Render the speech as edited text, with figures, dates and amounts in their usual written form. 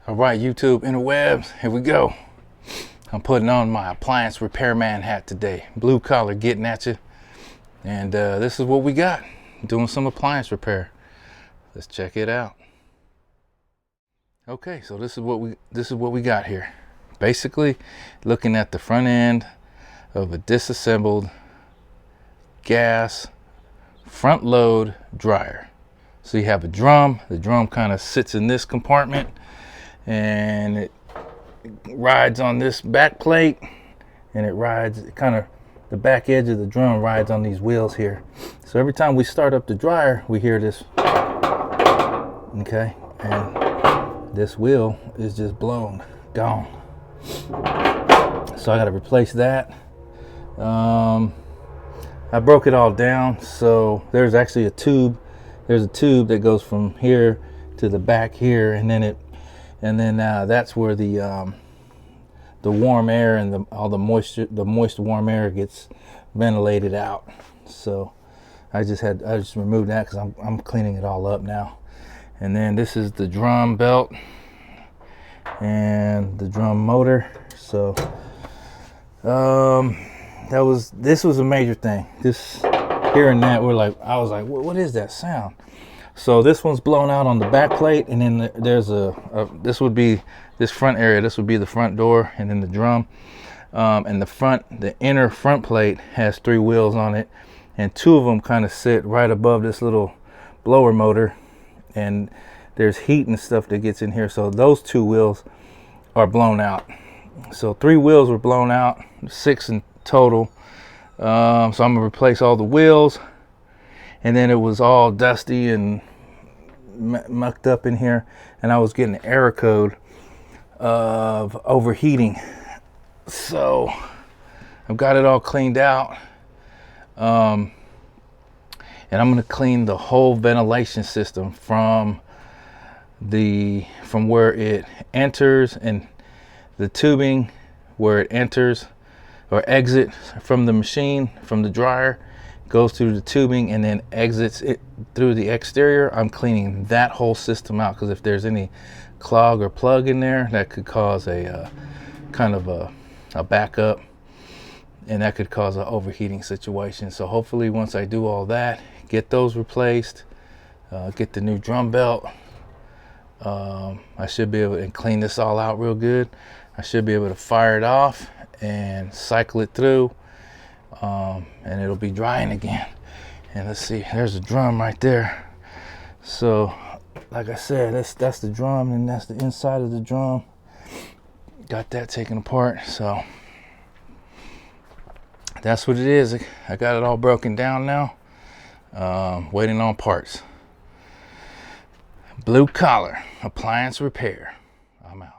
All right, YouTube interwebs, here we go. I'm putting on my appliance repairman hat today. Blue collar getting at you. And this is what we got. Doing some appliance repair. Let's check it out. Okay, so this is what we got here. Basically, looking at the front end of a disassembled gas front load dryer. So you have a drum. The drum kind of sits in this compartment and it rides on this back plate, and the back edge of the drum rides on these wheels here. So every time we start up the dryer, we hear this, okay, and this wheel is just blown, gone. So I got to replace that. I broke it all down, so there's actually a tube. There's a tube that goes from here to the back here, and then that's where the warm air and all the moist warm air gets ventilated out. So I just removed that because I'm cleaning it all up now. And then this is the drum belt and the drum motor. So this was a major thing. This hearing that, I was like, what is that sound? So this one's blown out on the back plate, and then there's this would be this front area. This would be the front door, and then the drum. And the inner front plate has 3 wheels on it, and 2 of them kind of sit right above this little blower motor. And there's heat and stuff that gets in here, so those 2 wheels are blown out. So 3 wheels were blown out, 6 in total. So I'm gonna replace all the wheels, and then it was all dusty and mucked up in here, and I was getting an error code of overheating. So I've got it all cleaned out, and I'm gonna clean the whole ventilation system from where it enters, and the tubing where it enters or exits from the machine, from the dryer, goes through the tubing and then exits it through the exterior. I'm cleaning that whole system out, because if there's any clog or plug in there, that could cause a kind of a backup, and that could cause an overheating situation. So hopefully once I do all that, get those replaced, get the new drum belt, I should be able to clean this all out real good. I should be able to fire it off and cycle it through, and it'll be drying again. And let's see, there's a drum right there. So like I said, that's the drum, and that's the inside of the drum. Got that taken apart, so that's what it is. I got it all broken down now, waiting on parts. Blue collar appliance repair. I'm out.